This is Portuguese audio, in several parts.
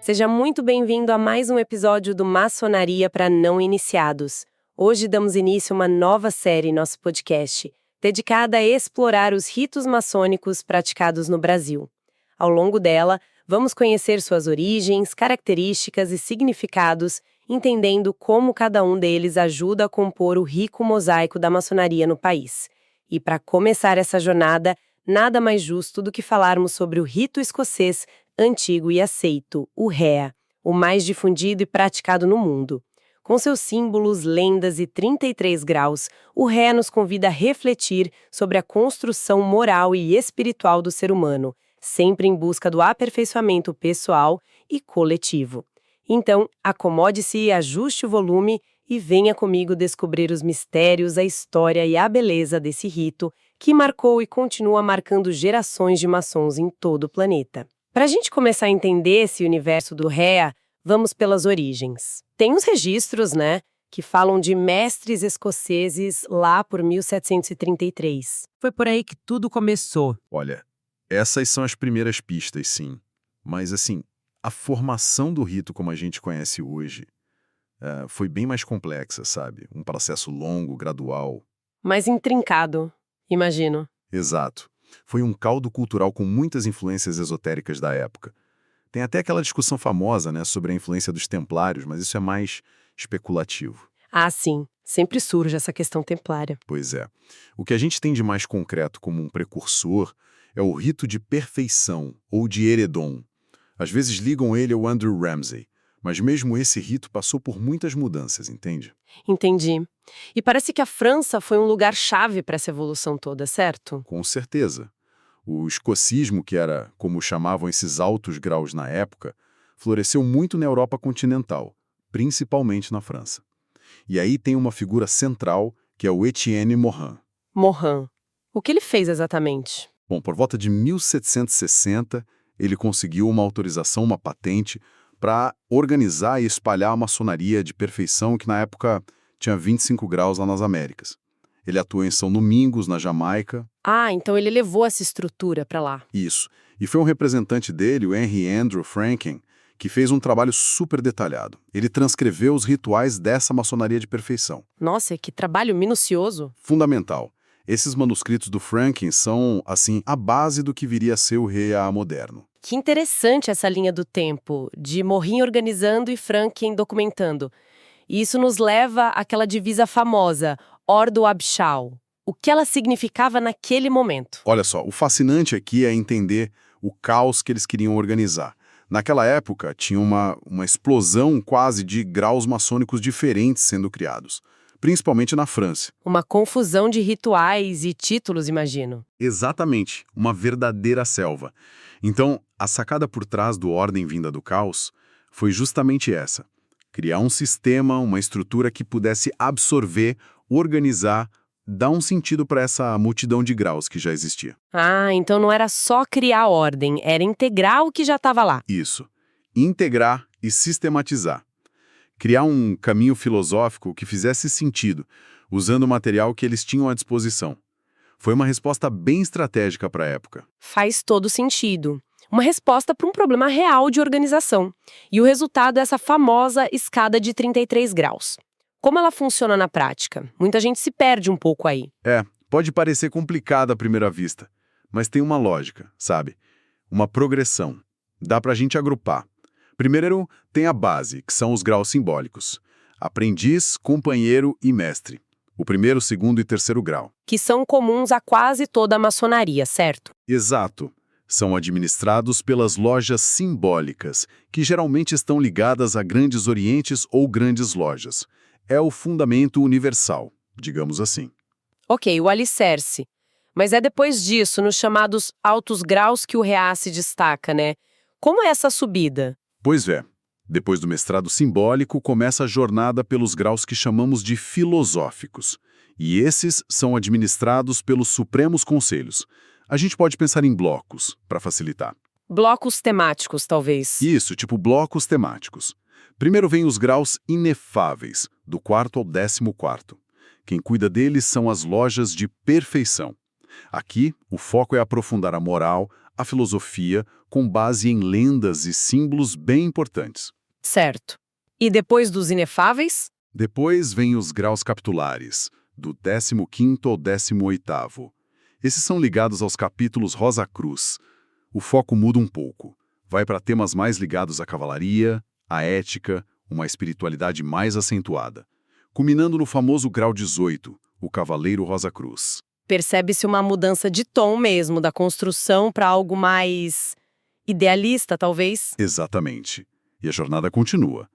Seja muito bem-vindo a mais um episódio do Maçonaria para Não Iniciados. Hoje damos início a uma nova série em nosso podcast, dedicada a explorar os ritos maçônicos praticados no Brasil. Ao longo dela, vamos conhecer suas origens, características e significados, entendendo como cada um deles ajuda a compor o rico mosaico da maçonaria no país. E para começar essa jornada, nada mais justo do que falarmos sobre o rito escocês antigo e aceito, o Rea, o mais difundido e praticado no mundo. Com seus símbolos, lendas e 33 graus, o Rea nos convida a refletir sobre a construção moral e espiritual do ser humano, sempre em busca do aperfeiçoamento pessoal e coletivo. Então, acomode-se, ajuste o volume e venha comigo descobrir os mistérios, a história e a beleza desse rito que marcou e continua marcando gerações de maçons em todo o planeta. Para a gente começar a entender esse universo do Rea, vamos pelas origens. Tem uns registros, que falam de mestres escoceses lá por 1733. Foi por aí que tudo começou. Olha, essas são as primeiras pistas, sim. Mas, a formação do rito como a gente conhece hoje foi bem mais complexa, sabe? Um processo longo, gradual. Mais intrincado, imagino. Exato. Foi um caldo cultural com muitas influências esotéricas da época. Tem até aquela discussão famosa, sobre a influência dos templários, mas isso é mais especulativo. Ah, sim. Sempre surge essa questão templária. Pois é. O que a gente tem de mais concreto como um precursor é o rito de perfeição, ou de Eredon. Às vezes ligam ele ao Andrew Ramsay, mas mesmo esse rito passou por muitas mudanças, entende? Entendi. E parece que a França foi um lugar-chave para essa evolução toda, certo? Com certeza. O escocismo, que era como chamavam esses altos graus na época, floresceu muito na Europa continental, principalmente na França. E aí tem uma figura central, que é o Etienne Morin. Morin. O que ele fez exatamente? Bom, por volta de 1760, ele conseguiu uma autorização, uma patente, para organizar e espalhar a maçonaria de perfeição, que na época tinha 25 graus lá nas Américas. Ele atuou em São Domingos, na Jamaica. Ah, então ele levou essa estrutura para lá. Isso. E foi um representante dele, o Henry Andrew Franken, que fez um trabalho super detalhado. Ele transcreveu os rituais dessa maçonaria de perfeição. Nossa, que trabalho minucioso. Fundamental. Esses manuscritos do Franken são, a base do que viria a ser o Rea moderno. Que interessante essa linha do tempo, de Morin organizando e Franken documentando. E isso nos leva àquela divisa famosa, Ordo Abschau. O que ela significava naquele momento? Olha só, o fascinante aqui é entender o caos que eles queriam organizar. Naquela época, tinha uma explosão quase de graus maçônicos diferentes sendo criados, principalmente na França. Uma confusão de rituais e títulos, imagino. Exatamente, uma verdadeira selva. Então, a sacada por trás do Ordem Vinda do Caos foi justamente essa: criar um sistema, uma estrutura que pudesse absorver, organizar, dar um sentido para essa multidão de graus que já existia. Ah, então não era só criar ordem, era integrar o que já estava lá. Isso. Integrar e sistematizar. Criar um caminho filosófico que fizesse sentido, usando o material que eles tinham à disposição. Foi uma resposta bem estratégica para a época. Faz todo sentido. Uma resposta para um problema real de organização. E o resultado é essa famosa escada de 33 graus. Como ela funciona na prática? Muita gente se perde um pouco aí. Pode parecer complicado à primeira vista, mas tem uma lógica, sabe? Uma progressão. Dá pra gente agrupar. Primeiro, tem a base, que são os graus simbólicos. Aprendiz, companheiro e mestre. O primeiro, segundo e terceiro grau. Que são comuns a quase toda a maçonaria, certo? Exato. São administrados pelas lojas simbólicas, que geralmente estão ligadas a grandes orientes ou grandes lojas. É o fundamento universal, digamos assim. Ok, o alicerce. Mas é depois disso, nos chamados altos graus, que o Rea se destaca, né? Como é essa subida? Pois é. Depois do mestrado simbólico, começa a jornada pelos graus que chamamos de filosóficos. E esses são administrados pelos Supremos Conselhos. A gente pode pensar em blocos, para facilitar. Blocos temáticos, talvez. Isso, tipo blocos temáticos. Primeiro vem os graus inefáveis, do 4º ao 14º. Quem cuida deles são as lojas de perfeição. Aqui, o foco é aprofundar a moral, a filosofia com base em lendas e símbolos bem importantes. Certo. E depois dos inefáveis? Depois vem os graus capitulares, do 15º ao 18º. Esses são ligados aos capítulos Rosa Cruz. O foco muda um pouco. Vai para temas mais ligados à cavalaria, à ética, uma espiritualidade mais acentuada. Culminando no famoso grau 18, o Cavaleiro Rosa Cruz. Percebe-se uma mudança de tom mesmo, da construção para algo mais idealista, talvez? Exatamente. E a jornada continua.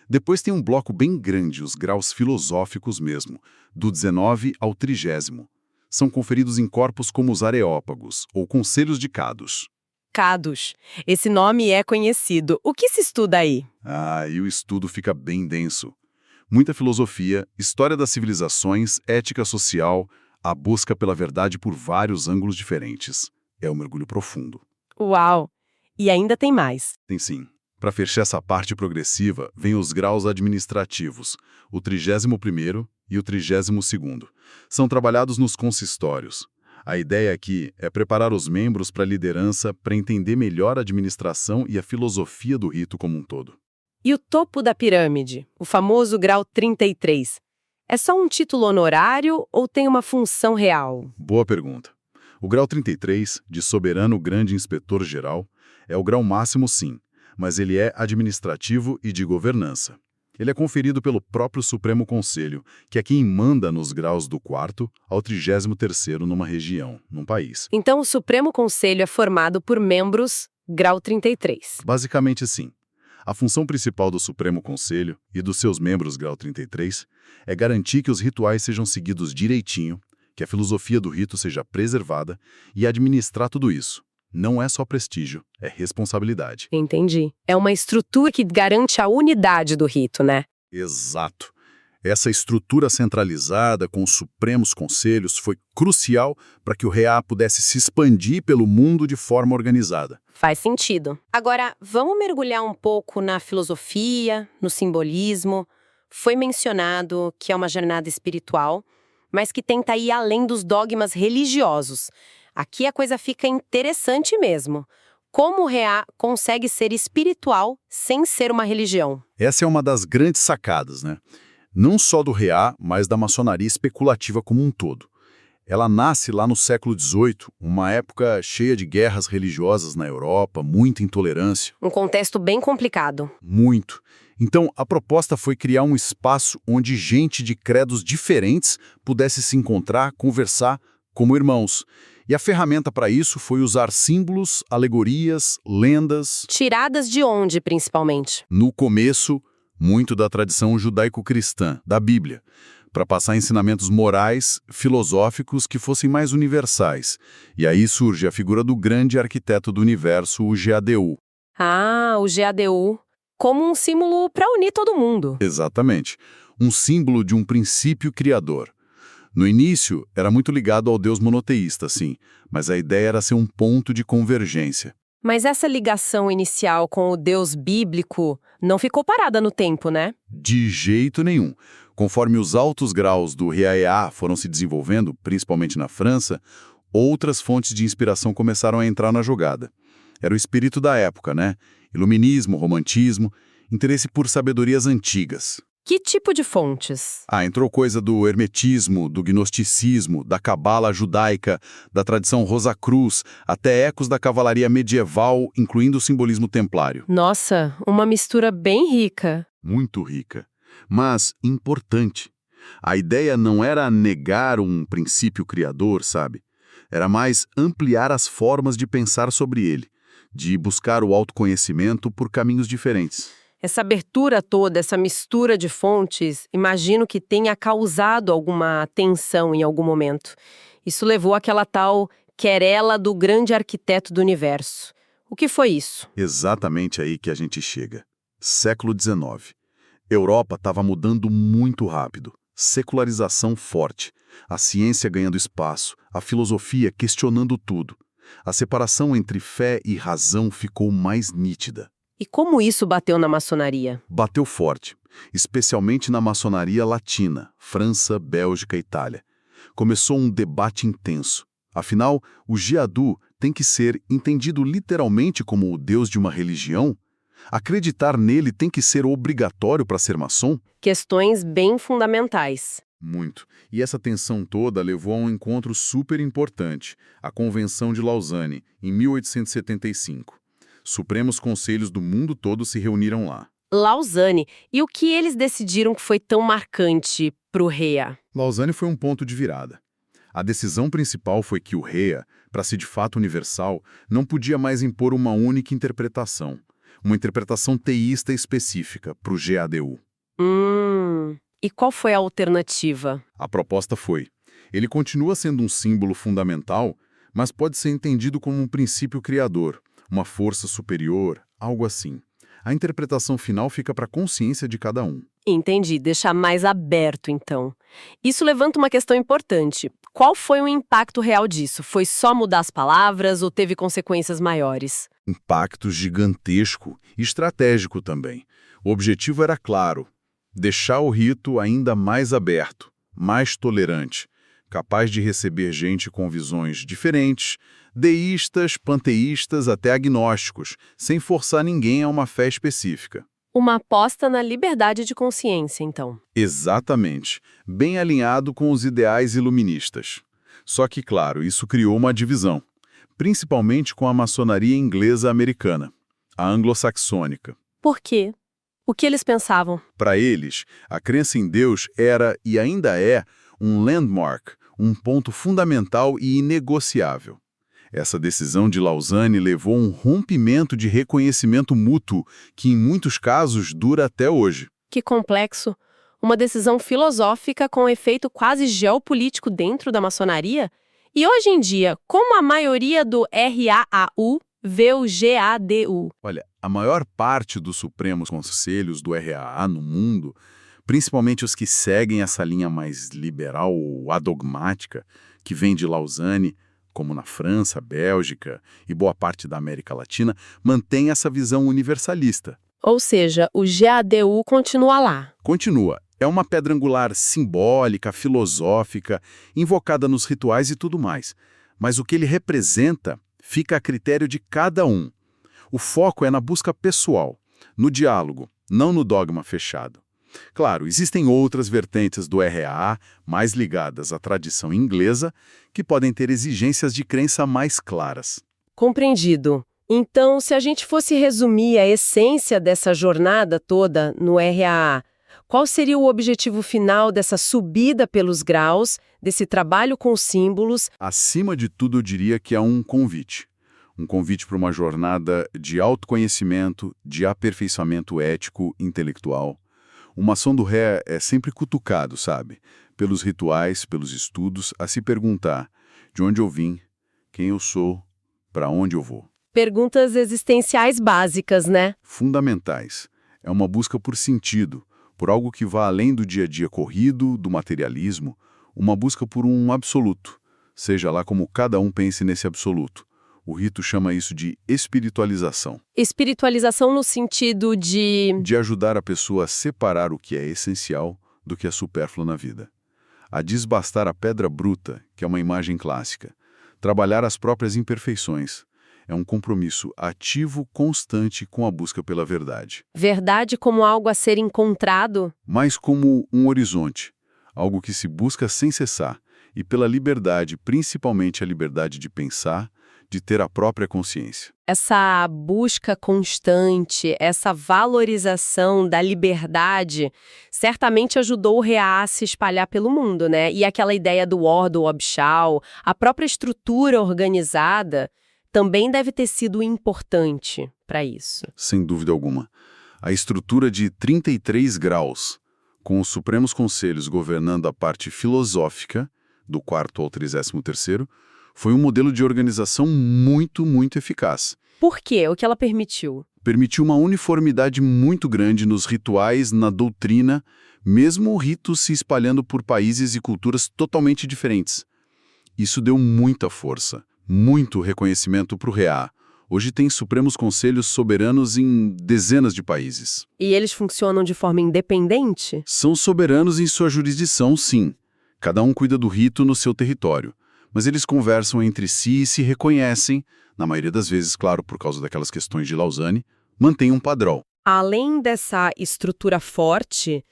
Depois tem um bloco bem grande, os graus filosóficos mesmo, do 19 ao 30º. São conferidos em corpos como os Areópagos, ou Conselhos de Cadus. Cadus. Esse nome é conhecido. O que se estuda aí? E o estudo fica bem denso. Muita filosofia, história das civilizações, ética social, a busca pela verdade por vários ângulos diferentes. É um mergulho profundo. Uau! E ainda tem mais. Tem sim. Para fechar essa parte progressiva, vem os graus administrativos, o 31º e o 32º. São trabalhados nos consistórios. A ideia aqui é preparar os membros para a liderança para entender melhor a administração e a filosofia do rito como um todo. E o topo da pirâmide, o famoso grau 33, é só um título honorário ou tem uma função real? Boa pergunta. O grau 33, de Soberano Grande Inspetor-Geral, é o grau máximo sim, mas ele é administrativo e de governança. Ele é conferido pelo próprio Supremo Conselho, que é quem manda nos graus do 4º ao 33º numa região, num país. Então o Supremo Conselho é formado por membros grau 33. Basicamente sim. A função principal do Supremo Conselho e dos seus membros grau 33 é garantir que os rituais sejam seguidos direitinho, que a filosofia do rito seja preservada e administrar tudo isso. Não é só prestígio, é responsabilidade. Entendi. É uma estrutura que garante a unidade do rito, né? Exato. Essa estrutura centralizada com os Supremos Conselhos foi crucial para que o REA pudesse se expandir pelo mundo de forma organizada. Faz sentido. Agora, vamos mergulhar um pouco na filosofia, no simbolismo. Foi mencionado que é uma jornada espiritual, mas que tenta ir além dos dogmas religiosos. Aqui a coisa fica interessante mesmo. Como o REA consegue ser espiritual sem ser uma religião? Essa é uma das grandes sacadas, né? Não só do REA, mas da maçonaria especulativa como um todo. Ela nasce lá no século XVIII, uma época cheia de guerras religiosas na Europa, muita intolerância. Um contexto bem complicado. Muito. Então, a proposta foi criar um espaço onde gente de credos diferentes pudesse se encontrar, conversar como irmãos. E a ferramenta para isso foi usar símbolos, alegorias, lendas. Tiradas de onde, principalmente? No começo, muito da tradição judaico-cristã, da Bíblia, para passar ensinamentos morais, filosóficos que fossem mais universais. E aí surge a figura do grande arquiteto do universo, o GADU. O GADU, como um símbolo para unir todo mundo. Exatamente. Um símbolo de um princípio criador. No início, era muito ligado ao Deus monoteísta, sim, mas a ideia era ser um ponto de convergência. Mas essa ligação inicial com o Deus bíblico não ficou parada no tempo, né? De jeito nenhum. Conforme os altos graus do REA foram se desenvolvendo, principalmente na França, outras fontes de inspiração começaram a entrar na jogada. Era o espírito da época, né? Iluminismo, romantismo, interesse por sabedorias antigas. Que tipo de fontes? Entrou coisa do hermetismo, do gnosticismo, da cabala judaica, da tradição Rosa Cruz, até ecos da cavalaria medieval, incluindo o simbolismo templário. Nossa, uma mistura bem rica. Muito rica, mas importante. A ideia não era negar um princípio criador, sabe? Era mais ampliar as formas de pensar sobre ele, de buscar o autoconhecimento por caminhos diferentes. Essa abertura toda, essa mistura de fontes, imagino que tenha causado alguma tensão em algum momento. Isso levou àquela tal querela do grande arquiteto do universo. O que foi isso? Exatamente aí que a gente chega. Século XIX. Europa estava mudando muito rápido. Secularização forte. A ciência ganhando espaço. A filosofia questionando tudo. A separação entre fé e razão ficou mais nítida. E como isso bateu na maçonaria? Bateu forte, especialmente na maçonaria latina, França, Bélgica e Itália. Começou um debate intenso. Afinal, o GADU tem que ser entendido literalmente como o Deus de uma religião? Acreditar nele tem que ser obrigatório para ser maçom? Questões bem fundamentais. Muito. E essa tensão toda levou a um encontro super importante, a Convenção de Lausanne, em 1875. Supremos conselhos do mundo todo se reuniram lá. Lausanne. E o que eles decidiram que foi tão marcante para o REA? Lausanne foi um ponto de virada. A decisão principal foi que o REA, para ser de fato universal, não podia mais impor uma única interpretação, uma interpretação teísta específica para o GADU. E qual foi a alternativa? A proposta foi: ele continua sendo um símbolo fundamental, mas pode ser entendido como um princípio criador, uma força superior, algo assim. A interpretação final fica para a consciência de cada um. Entendi, deixar mais aberto, então. Isso levanta uma questão importante. Qual foi o impacto real disso? Foi só mudar as palavras ou teve consequências maiores? Impacto gigantesco e estratégico também. O objetivo era claro: deixar o rito ainda mais aberto, mais tolerante, capaz de receber gente com visões diferentes, deístas, panteístas, até agnósticos, sem forçar ninguém a uma fé específica. Uma aposta na liberdade de consciência, então. Exatamente, bem alinhado com os ideais iluministas. Só que, claro, isso criou uma divisão, principalmente com a maçonaria inglesa americana, a anglo-saxônica. Por quê? O que eles pensavam? Para eles, a crença em Deus era e ainda é um landmark, um ponto fundamental e inegociável. Essa decisão de Lausanne levou a um rompimento de reconhecimento mútuo que, em muitos casos, dura até hoje. Que complexo. Uma decisão filosófica com efeito quase geopolítico dentro da maçonaria? E hoje em dia, como a maioria do RAAU vê o GADU? Olha, a maior parte dos Supremos Conselhos do RAA no mundo, principalmente os que seguem essa linha mais liberal ou adogmática, que vem de Lausanne, como na França, Bélgica e boa parte da América Latina, mantém essa visão universalista. Ou seja, o GADU continua lá. Continua. É uma pedra angular simbólica, filosófica, invocada nos rituais e tudo mais. Mas o que ele representa fica a critério de cada um. O foco é na busca pessoal, no diálogo, não no dogma fechado. Claro, existem outras vertentes do RAA, mais ligadas à tradição inglesa, que podem ter exigências de crença mais claras. Compreendido. Então, se a gente fosse resumir a essência dessa jornada toda no RAA, qual seria o objetivo final dessa subida pelos graus, desse trabalho com símbolos? Acima de tudo, eu diria que é um convite. Um convite para uma jornada de autoconhecimento, de aperfeiçoamento ético, intelectual. O maçom do ré é sempre cutucado, sabe? Pelos rituais, pelos estudos, a se perguntar de onde eu vim, quem eu sou, para onde eu vou. Perguntas existenciais básicas, né? Fundamentais. É uma busca por sentido, por algo que vá além do dia a dia corrido, do materialismo, uma busca por um absoluto, seja lá como cada um pense nesse absoluto. O rito chama isso de espiritualização. Espiritualização no sentido de ajudar a pessoa a separar o que é essencial do que é supérfluo na vida. A desbastar a pedra bruta, que é uma imagem clássica. Trabalhar as próprias imperfeições. É um compromisso ativo, constante com a busca pela verdade. verdade como algo a ser encontrado. Mas como um horizonte, algo que se busca sem cessar, e pela liberdade, principalmente a liberdade de pensar, de ter a própria consciência. Essa busca constante, essa valorização da liberdade, certamente ajudou o REA a se espalhar pelo mundo, né? E aquela ideia do Ordo Obshal, a própria estrutura organizada, também deve ter sido importante para isso. Sem dúvida alguma. A estrutura de 33 graus, com os Supremos Conselhos governando a parte filosófica, do 4º ao 33º, foi um modelo de organização muito, muito eficaz. Por quê? O que ela permitiu? Permitiu uma uniformidade muito grande nos rituais, na doutrina, mesmo ritos se espalhando por países e culturas totalmente diferentes. Isso deu muita força, muito reconhecimento para o REA. Hoje tem Supremos Conselhos soberanos em dezenas de países. E eles funcionam de forma independente? São soberanos em sua jurisdição, sim. Cada um cuida do rito no seu território. mas eles conversam entre si e se reconhecem, na maioria das vezes, claro, por causa daquelas questões de Lausanne, mantêm um padrão. Além dessa estrutura forte,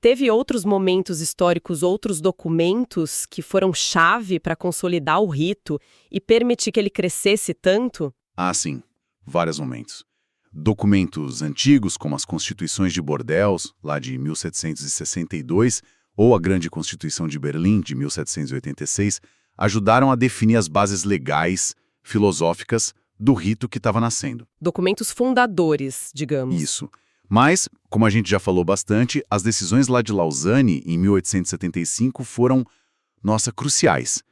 teve outros momentos históricos, outros documentos que foram chave para consolidar o rito e permitir que ele crescesse tanto? Ah, sim, vários momentos. Documentos antigos, como as Constituições de Bordeaux, lá de 1762, ou a Grande Constituição de Berlim, de 1786, ajudaram a definir as bases legais, filosóficas, do rito que estava nascendo. Documentos fundadores, digamos. Isso. Mas, como a gente já falou bastante, as decisões lá de Lausanne, em 1875, foram, cruciais.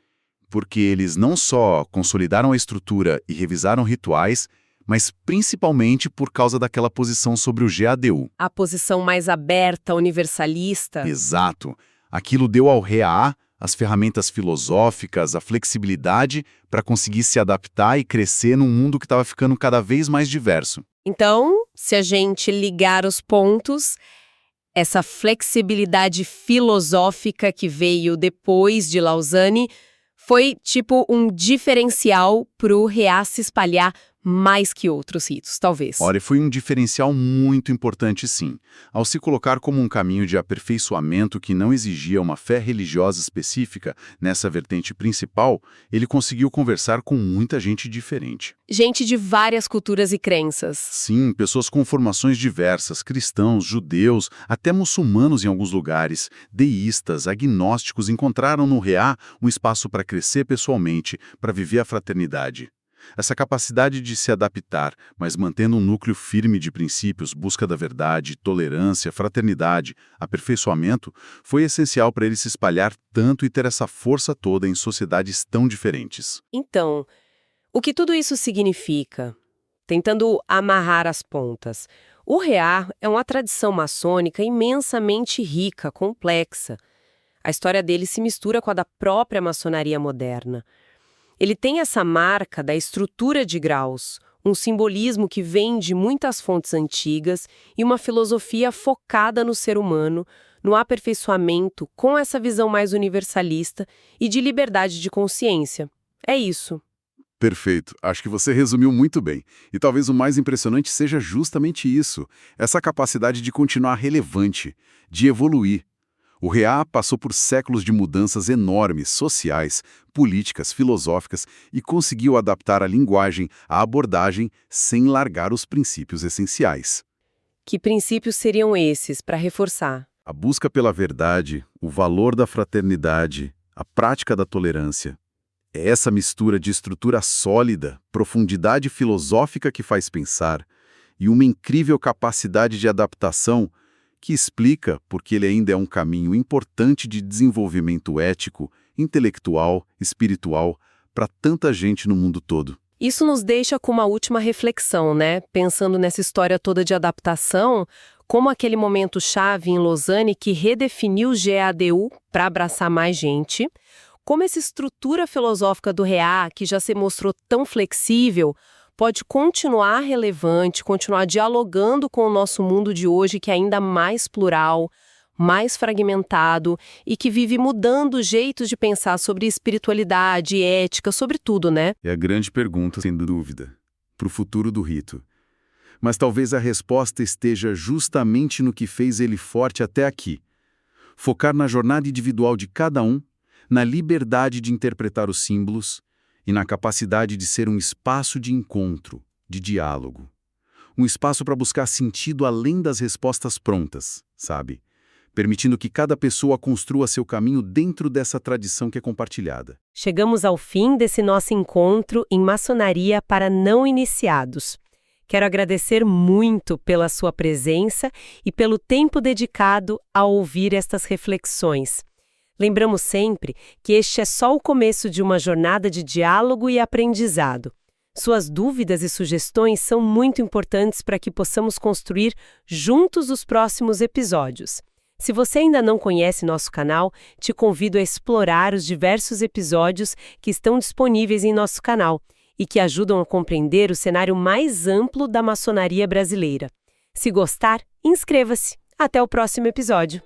Porque eles não só consolidaram a estrutura e revisaram rituais, mas principalmente por causa daquela posição sobre o GADU. A posição mais aberta, universalista. Exato. Aquilo deu ao REA as ferramentas filosóficas, a flexibilidade para conseguir se adaptar e crescer num mundo que estava ficando cada vez mais diverso. Então, se a gente ligar os pontos, essa flexibilidade filosófica que veio depois de Lausanne foi tipo um diferencial para o REA se espalhar mais que outros ritos, talvez. Ora, foi um diferencial muito importante, sim. Ao se colocar como um caminho de aperfeiçoamento que não exigia uma fé religiosa específica nessa vertente principal, ele conseguiu conversar com muita gente diferente. Gente de várias culturas e crenças. Sim, pessoas com formações diversas, cristãos, judeus, até muçulmanos em alguns lugares, deístas, agnósticos, encontraram no REA um espaço para crescer pessoalmente, para viver a fraternidade. Essa capacidade de se adaptar, mas mantendo um núcleo firme de princípios, busca da verdade, tolerância, fraternidade, aperfeiçoamento, foi essencial para ele se espalhar tanto e ter essa força toda em sociedades tão diferentes. Então, o que tudo isso significa? Tentando amarrar as pontas. O REA é uma tradição maçônica imensamente rica, complexa. A história dele se mistura com a da própria maçonaria moderna. Ele tem essa marca da estrutura de graus, um simbolismo que vem de muitas fontes antigas e uma filosofia focada no ser humano, no aperfeiçoamento com essa visão mais universalista e de liberdade de consciência. É isso. Perfeito. Acho que você resumiu muito bem. E talvez o mais impressionante seja justamente isso, essa capacidade de continuar relevante, de evoluir. O REA passou por séculos de mudanças enormes, sociais, políticas, filosóficas, e conseguiu adaptar a linguagem, a abordagem, sem largar os princípios essenciais. Que princípios seriam esses, para reforçar? A busca pela verdade, o valor da fraternidade, a prática da tolerância. É essa mistura de estrutura sólida, profundidade filosófica que faz pensar, e uma incrível capacidade de adaptação que explica porque ele ainda é um caminho importante de desenvolvimento ético, intelectual, espiritual, para tanta gente no mundo todo. Isso nos deixa com uma última reflexão, né? Pensando nessa história toda de adaptação, como aquele momento-chave em Lausanne que redefiniu o GADU para abraçar mais gente, como essa estrutura filosófica do REA, que já se mostrou tão flexível, pode continuar relevante, continuar dialogando com o nosso mundo de hoje, que é ainda mais plural, mais fragmentado e que vive mudando jeitos de pensar sobre espiritualidade, ética, sobre tudo, né? É a grande pergunta, sem dúvida, para o futuro do rito. Mas talvez a resposta esteja justamente no que fez ele forte até aqui. Focar na jornada individual de cada um, na liberdade de interpretar os símbolos, e na capacidade de ser um espaço de encontro, de diálogo. Um espaço para buscar sentido além das respostas prontas, sabe? Permitindo que cada pessoa construa seu caminho dentro dessa tradição que é compartilhada. Chegamos ao fim desse nosso encontro em maçonaria para não iniciados. Quero agradecer muito pela sua presença e pelo tempo dedicado a ouvir estas reflexões. Lembramos sempre que este é só o começo de uma jornada de diálogo e aprendizado. Suas dúvidas e sugestões são muito importantes para que possamos construir juntos os próximos episódios. Se você ainda não conhece nosso canal, te convido a explorar os diversos episódios que estão disponíveis em nosso canal e que ajudam a compreender o cenário mais amplo da maçonaria brasileira. Se gostar, inscreva-se. Até o próximo episódio.